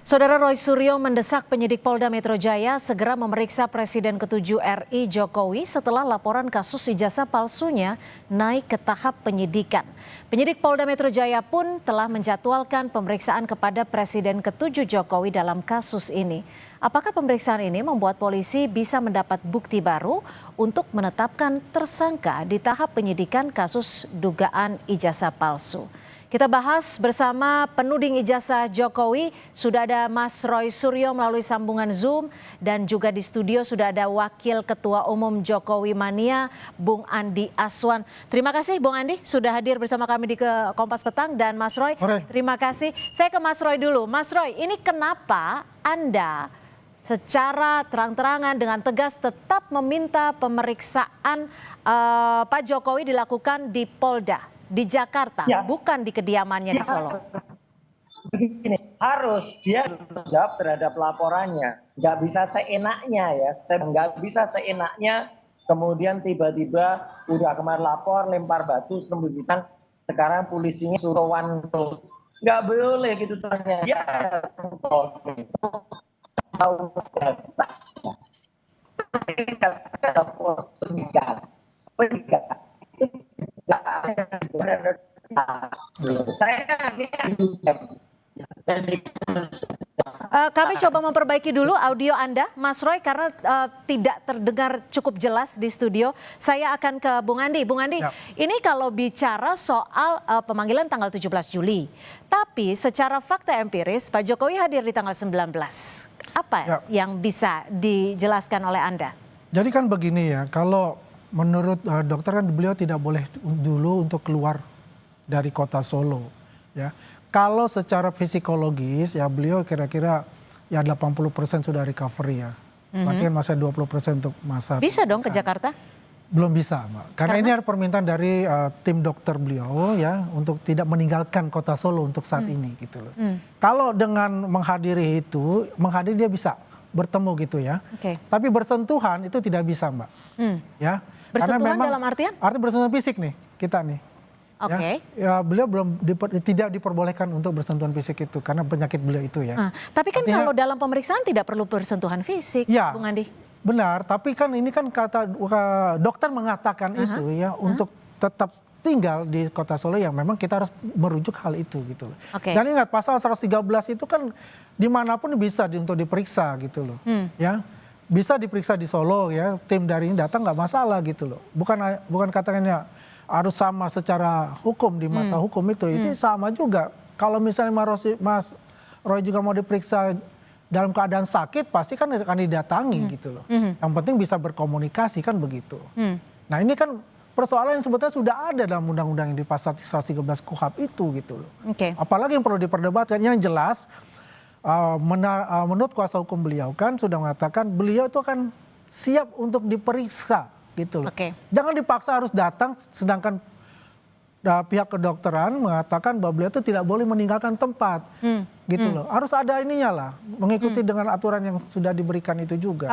Saudara Roy Suryo mendesak penyidik Polda Metro Jaya segera memeriksa Presiden ke-7 RI Jokowi setelah laporan kasus ijazah palsunya naik ke tahap penyidikan. Penyidik Polda Metro Jaya pun telah menjadwalkan pemeriksaan kepada Presiden ke-7 Jokowi dalam kasus ini. Apakah pemeriksaan ini membuat polisi bisa mendapat bukti baru untuk menetapkan tersangka di tahap penyidikan kasus dugaan ijazah palsu? Kita bahas bersama penuding ijazah Jokowi, sudah ada Mas Roy Suryo melalui sambungan Zoom dan juga di studio sudah ada Wakil Ketua Umum Jokowi Mania, Bung Andi Aswan. Terima kasih Bung Andi sudah hadir bersama kami di Kompas Petang dan Mas Roy. Terima kasih. Saya ke Mas Roy dulu. Mas Roy, ini kenapa Anda secara terang-terangan dengan tegas tetap meminta pemeriksaan Pak Jokowi dilakukan di Polda? Di Jakarta, ya, bukan di kediamannya ya, di Solo. Begini, harus dia jawab terhadap laporannya. Nggak bisa seenaknya ya, nggak bisa seenaknya kemudian tiba-tiba udah kemarin lapor, lempar batu, sembunyikan, sekarang polisinya suruh wanto. Nggak boleh gitu ternyata. Ya, tahu kami coba memperbaiki dulu audio Anda, Mas Roy, karena tidak terdengar cukup jelas di studio. Saya akan ke Bung Andi. Bung Andi, ya, ini kalau bicara soal pemanggilan tanggal 17 Juli, tapi secara fakta empiris Pak Jokowi hadir di tanggal 19. Apa ya yang bisa dijelaskan oleh Anda? Jadi kan begini ya, kalau menurut dokter kan beliau tidak boleh dulu untuk keluar dari kota Solo, ya. Kalau secara psikologis ya beliau kira-kira ya 80% sudah recovery ya. Berarti kan masih 20% untuk masa. Bisa dong ke Jakarta? Belum bisa, Mbak. Karena ini ada permintaan dari tim dokter beliau ya untuk tidak meninggalkan kota Solo untuk saat ini gitu loh. Kalau dengan menghadiri itu, dia bisa bertemu gitu ya. Tapi bersentuhan itu tidak bisa, Mbak. Ya. Bersentuhan dalam artian? Arti bersentuhan fisik nih, kita nih. Ya, beliau tidak diperbolehkan untuk bersentuhan fisik itu karena penyakit beliau itu ya. Tapi kan artinya, kalau dalam pemeriksaan tidak perlu bersentuhan fisik, ya, Bung Andi. Benar, tapi kan ini kan kata dokter mengatakan itu ya untuk tetap tinggal di kota Solo yang memang kita harus merujuk hal itu gitu loh. Dan ingat pasal 113 itu kan dimanapun bisa untuk diperiksa gitu loh. Ya. Bisa diperiksa di Solo ya, tim dari ini datang nggak masalah gitu loh. Bukan katakannya harus sama secara hukum di mata hukum itu sama juga. Kalau misalnya Mas Roy juga mau diperiksa dalam keadaan sakit pasti kan akan didatangi gitu loh. Yang penting bisa berkomunikasi kan begitu. Nah ini kan persoalan yang sebetulnya sudah ada dalam undang-undang yang di pasal 113 KUHP itu gitu loh. Apalagi yang perlu diperdebatkan yang jelas. Menurut kuasa hukum beliau kan sudah mengatakan beliau itu akan siap untuk diperiksa gitu loh. Jangan dipaksa harus datang sedangkan pihak kedokteran mengatakan bahwa beliau itu tidak boleh meninggalkan tempat gitu loh. Harus ada ininya lah mengikuti dengan aturan yang sudah diberikan itu juga.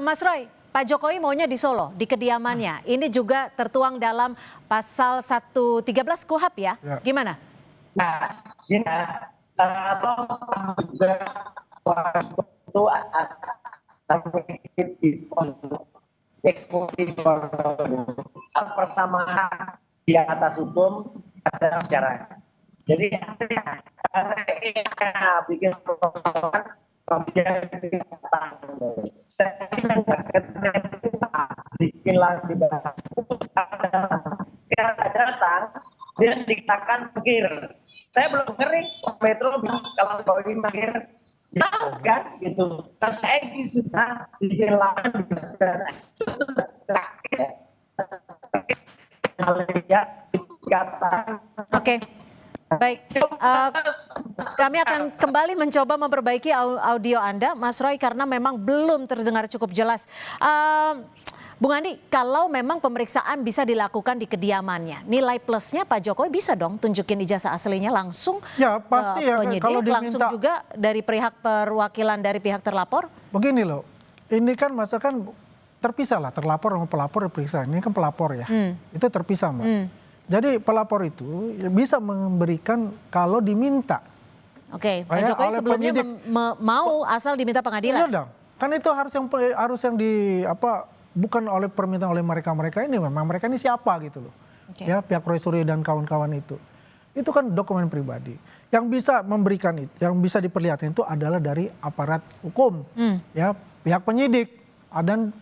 Mas Roy, Pak Jokowi maunya di Solo, di kediamannya. Ini juga tertuang dalam pasal 113 KUHP ya. Gimana? Nah, atau juga itu persamaan di atas hukum ada sejarah. Jadi bikin bikin lagi datang dia dikatakan pikir. Saya belum ngeri Metro kalau mau mikir jauh kan gitu. Karena Egy sudah dihilangkan Baik, kami akan kembali mencoba memperbaiki audio Anda, Mas Roy, karena memang belum terdengar cukup jelas. Bung Andi, kalau memang pemeriksaan bisa dilakukan di kediamannya, nilai plusnya Pak Jokowi bisa dong tunjukin ijazah aslinya langsung ya, pasti ya, penyidik, kalau diminta, langsung juga dari pihak perwakilan dari pihak terlapor? Begini loh, ini kan masakan terpisah lah, terlapor sama pelapor diperiksa. Ini kan pelapor ya, itu terpisah Mbak. Jadi pelapor itu bisa memberikan kalau diminta Oke, Pak Jokowi sebelumnya mau asal diminta pengadilan. Iya dong, kan itu harus yang bukan oleh permintaan oleh mereka ini, memang mereka ini siapa gitu loh. Ya, pihak Roy Suryo dan kawan-kawan itu kan dokumen pribadi. Yang bisa memberikan itu, yang bisa diperlihatkan itu adalah dari aparat hukum, ya, pihak penyidik dan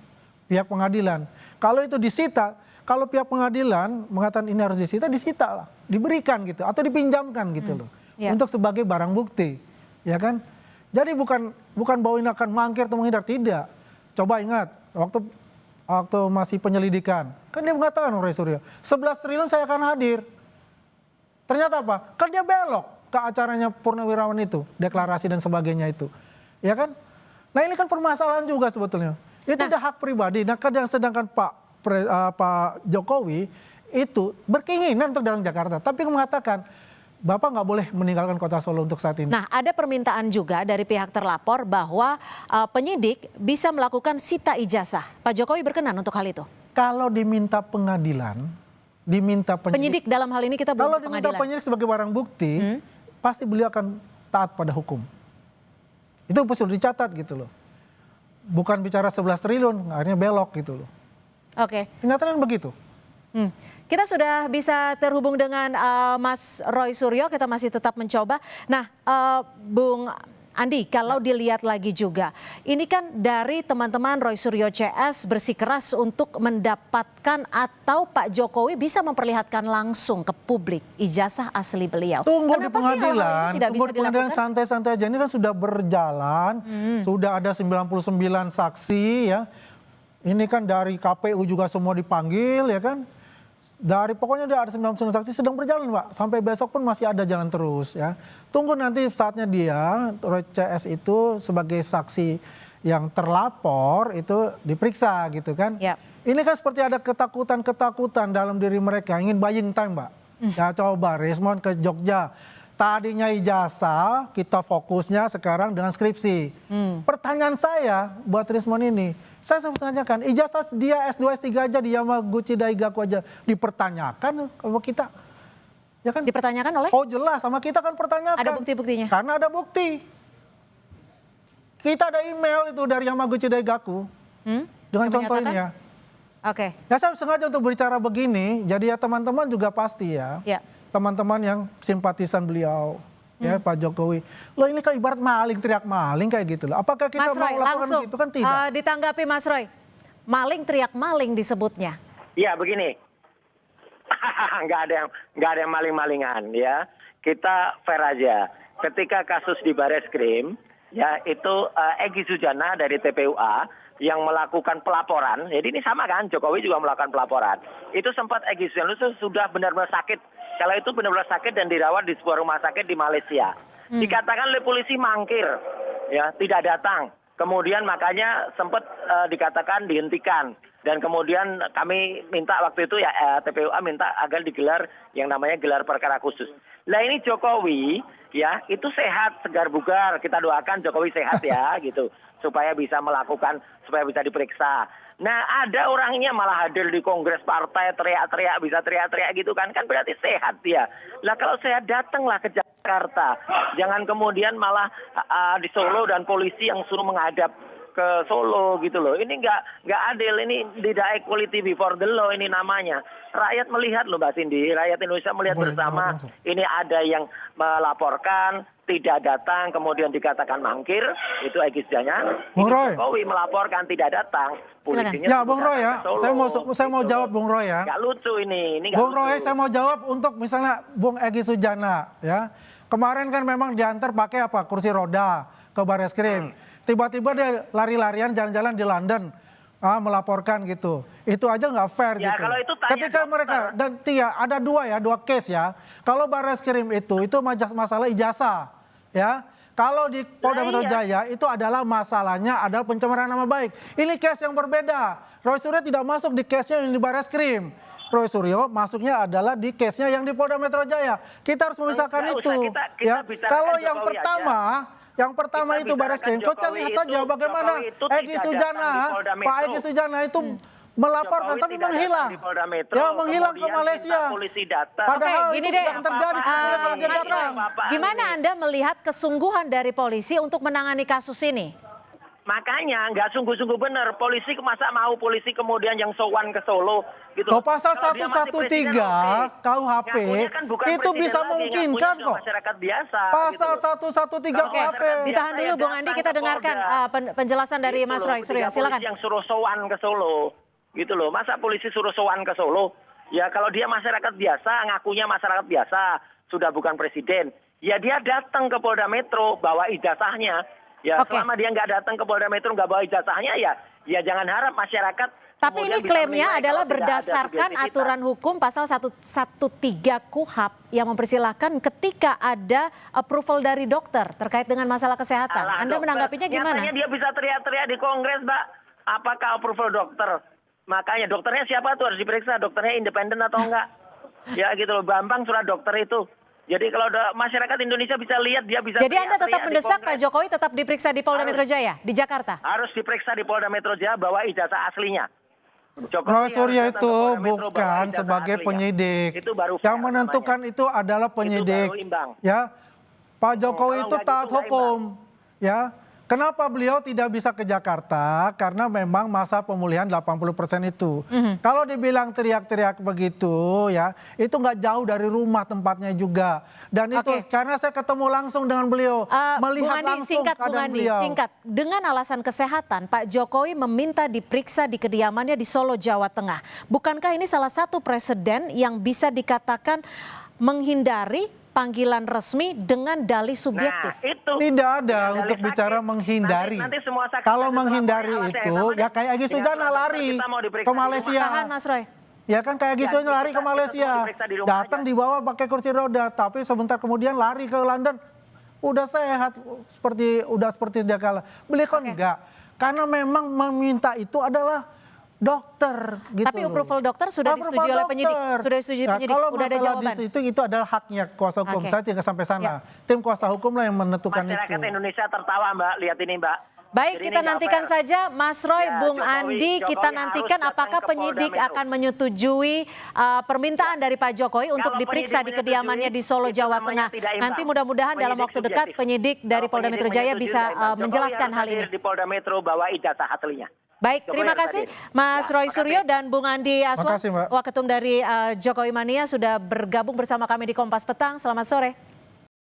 pihak pengadilan. Kalau itu disita, kalau pihak pengadilan mengatakan ini harus disita lah, diberikan gitu atau dipinjamkan gitu loh, untuk sebagai barang bukti, ya kan? Jadi bukan bahwa ini akan mangkir atau menghindar, tidak. Coba ingat waktu masih penyelidikan, kan dia mengatakan Roy Suryo 11 triliun saya akan hadir. Ternyata apa? Kan dia belok ke acaranya Purnawirawan itu, deklarasi dan sebagainya itu, ya kan? Nah ini kan permasalahan juga sebetulnya. Itu udah hak pribadi. Nah sedangkan Pak Jokowi itu berkeinginan untuk datang Jakarta, tapi mengatakan Bapak nggak boleh meninggalkan kota Solo untuk saat ini. Nah ada permintaan juga dari pihak terlapor bahwa penyidik bisa melakukan sita ijazah. Pak Jokowi berkenan untuk hal itu? Kalau diminta pengadilan, penyidik dalam hal ini kita belum kalau diminta penyidik sebagai barang bukti, pasti beliau akan taat pada hukum. Itu sudah dicatat gitu loh. Bukan bicara 11 triliun, akhirnya belok gitu loh. Oke. Kenyataannya begitu. Kita sudah bisa terhubung dengan Mas Roy Suryo, kita masih tetap mencoba. Nah, Bung Andi, kalau dilihat lagi juga, ini kan dari teman-teman Roy Suryo CS bersikeras untuk mendapatkan atau Pak Jokowi bisa memperlihatkan langsung ke publik ijazah asli beliau. Tunggu Kenapa di pengadilan, tidak bisa dilakukan? Santai-santai aja, ini kan sudah berjalan, sudah ada 99 saksi ya. Ini kan dari KPU juga semua dipanggil ya kan. Pokoknya dia ada 99 saksi sedang berjalan Pak. Sampai besok pun masih ada jalan terus ya. Tunggu nanti saatnya dia, Roy CS itu sebagai saksi yang terlapor itu diperiksa gitu kan. Ini kan seperti ada ketakutan dalam diri mereka, ingin buying time Mbak. Ya coba Rismond ke Jogja. Tadinya ijazah, kita fokusnya sekarang dengan skripsi. Pertanyaan saya buat Rismond ini, saya sempat tanyakan, ijazah dia S2, S3 aja di Yamaguchi Daigaku aja dipertanyakan kalau kita. Ya kan? Dipertanyakan oleh? Oh jelas, sama kita kan pertanyakan. Ada bukti-buktinya? Karena ada bukti. Kita ada email itu dari Yamaguchi Daigaku. Dengan contohnya. Oke. Ya saya sengaja untuk berbicara begini, jadi ya teman-teman juga pasti ya. Teman-teman yang simpatisan beliau. Ya Pak Jokowi, loh ini kan ibarat maling, teriak maling kayak gitu loh. Apakah kita mau lakukan begitu kan tidak? Ditanggapi Mas Roy, maling teriak maling disebutnya. Ya begini, nggak ada yang maling-malingan ya. Kita fair aja. Ketika kasus di Bareskrim, ya itu Egy Sujana dari TPUA yang melakukan pelaporan. Jadi ini sama kan, Jokowi juga melakukan pelaporan. Itu sempat Egy Sujana itu sudah benar-benar sakit. Kalau itu benar-benar sakit dan dirawat di sebuah rumah sakit di Malaysia. Dikatakan oleh polisi mangkir, ya tidak datang. Kemudian makanya sempat dikatakan dihentikan. Dan kemudian kami minta waktu itu ya TPUA minta agar digelar yang namanya gelar perkara khusus. Nah ini Jokowi ya itu sehat, segar bugar. Kita doakan Jokowi sehat ya gitu. Supaya bisa melakukan, supaya bisa diperiksa. Nah ada orangnya malah hadir di kongres partai teriak-teriak, bisa teriak-teriak gitu kan berarti sehat dia. Nah kalau sehat datanglah ke Jakarta. Jangan kemudian malah di Solo dan polisi yang suruh menghadap ke Solo gitu loh. Ini nggak adil, ini tidak equality before the law ini namanya. Rakyat melihat loh Mbak Cindy, rakyat Indonesia melihat bersama ini ada yang melaporkan, tidak datang, kemudian dikatakan mangkir, itu Egy Sujana. Bung Roy. Jokowi melaporkan tidak datang, polisinya. Ya Bung Roy ya, saya mau jawab Bung Roy ya. Gak lucu ini Bung Roy saya mau jawab untuk misalnya Bung Egy Sujana ya. Kemarin kan memang diantar pakai apa, kursi roda ke Bareskrim. Tiba-tiba dia lari-larian jalan-jalan di London melaporkan gitu. Itu aja nggak fair ya, gitu. Kalau itu tanya ketika dokter. Mereka dan ada dua case ya. Kalau Bareskrim itu masalah ijazah ya. Kalau di Polda Metro Jaya itu adalah masalahnya adalah pencemaran nama baik. Ini case yang berbeda. Roy Suryo tidak masuk di case-nya yang di Bareskrim. Roy Suryo masuknya adalah di case-nya yang di Polda Metro Jaya. Kita harus memisahkan itu. Ya. Kalau yang pertama Yang pertama itu Bareskrim, kau lihat saja bagaimana Egy Sujana, Pak Egy Sujana itu melaporkan Jokowi tapi tidak menghilang. datang di Polda Metro, Ya menghilang ke kemudian Malaysia. minta polisi datang. Padahal Oke, gini itu deh. tidak akan terjadi sebetulnya kalau dia Mas datang. Roy, gimana Anda melihat kesungguhan dari polisi untuk menangani kasus ini? Makanya nggak sungguh-sungguh benar. Polisi masa mau polisi kemudian yang sowan ke Solo gitu. Kalau pasal Kalau dia masih 113 presiden, oke. KUHP Ngakunya kan bukan itu presiden bisa lagi, memungkinkan ngakunya kok. masyarakat biasa. Pasal gitu loh. 113 Kalau KUHP. masyarakat Ditahan biasa dulu ya Bung Andi, datang kita ke dengarkan Polda. penjelasan dari Gitu Mas loh, Roy. ketika Suryo, silakan. polisi yang suruh sowan ke Solo. Gitu loh. Masa polisi suruh sowan ke Solo? Ya kalau dia masyarakat biasa, ngakunya masyarakat biasa, sudah bukan presiden. Ya dia datang ke Polda Metro bawa ijazahnya. Ya Oke. selama dia nggak datang ke Polda Metro nggak bawa ijazahnya ya jangan harap masyarakat. Tapi ini kemudian bisa klaimnya menilai adalah kalau tidak ada berdasarkan subjektivitas. aturan hukum pasal 113 KUHP yang mempersilahkan ketika ada approval dari dokter terkait dengan masalah kesehatan. Alah, Anda dokter. menanggapinya gimana? Nyatanya dia bisa teriak-teriak di Kongres, Mbak. Apakah approval dokter? Makanya dokternya siapa tuh harus diperiksa, dokternya independen atau enggak? Ya gitu loh, Bambang surat dokter itu. Jadi kalau masyarakat Indonesia bisa lihat, dia bisa Jadi Anda tetap teriak-teriak di mendesak Kongres. Pak Jokowi tetap diperiksa di Polda Metro Jaya di Jakarta? Harus diperiksa di Polda Metro Jaya bawa ijazah aslinya. Jokowi Roy harus Suryo datang itu ke Polda Metro, bawa bukan ijazah sebagai aslinya. penyidik. Itu baru Yang fair menentukan namanya. itu adalah penyidik. baru imbang. Ya, Pak Jokowi kalau itu nggak taat gitu nggak hukum. Ya, kenapa beliau tidak bisa ke Jakarta? Karena memang masa pemulihan 80% itu. Kalau dibilang teriak-teriak begitu, ya, itu nggak jauh dari rumah tempatnya juga. Dan itu Oke. karena saya ketemu langsung dengan beliau, melihat Bung Andi, langsung keadaan beliau. singkat. Dengan alasan kesehatan, Pak Jokowi meminta diperiksa di kediamannya di Solo, Jawa Tengah. Bukankah ini salah satu presiden yang bisa dikatakan menghindari panggilan resmi dengan dalih subjektif? Nah, itu. Tidak ada Dengan untuk dalih bicara sakit. menghindari. Nanti semua sakit Kalau nanti menghindari lapor, awas ya, itu, namanya ya kayak Egy tinggal Sujana surat lari dokter, kita mau diperiksa ke di rumah. Malaysia. Tahan Mas Roy. Ya kan kayak Egy Ya, Sujana lari ke kita Malaysia. semua diperiksa di rumah Datang aja. dibawa pakai kursi roda, tapi sebentar kemudian lari ke London. Udah sehat seperti dia kala. Beliau kan enggak. Karena memang meminta itu adalah dokter gitu. Tapi approval dokter sudah Approval disetujui oleh penyidik. dokter. Sudah disetujui Nah, penyidik. Kalau Udah ada masalah jawaban. di situ itu adalah haknya kuasa hukum. Oke. Saya tidak sampai sana. Ya. Tim kuasa hukum lah yang menentukan Masyarakat itu. Indonesia tertawa, Mbak. Lihat ini, Mbak. Baik, Jadi kita ini nggak nantikan fair. saja Mas Roy, Ya, Bung Jokowi- Andi, kita Jokowi nantikan harus apakah datang ke penyidik Polda Metro. akan menyetujui permintaan dari Pak Jokowi untuk Kalau diperiksa di penyidik kediamannya di Solo, menyetujui, Jawa itu Tengah. namanya tidak imbang. Nanti mudah-mudahan dalam Penyidik waktu dekat subjektif. penyidik dari Kalau Polda Metro penyidik Jaya menyetujui, bisa tidak imbang. Jokowi menjelaskan harus hal ini. hadir di Polda Metro bawa ijazah aslinya. Baik, Jokowi terima harus kasih hadir. Mas Ya, Roy makasih. Suryo dan Bung Andi Aswan, Makasih, Mbak. Waketum dari Jokowi Mania sudah bergabung bersama kami di Kompas Petang. Selamat sore.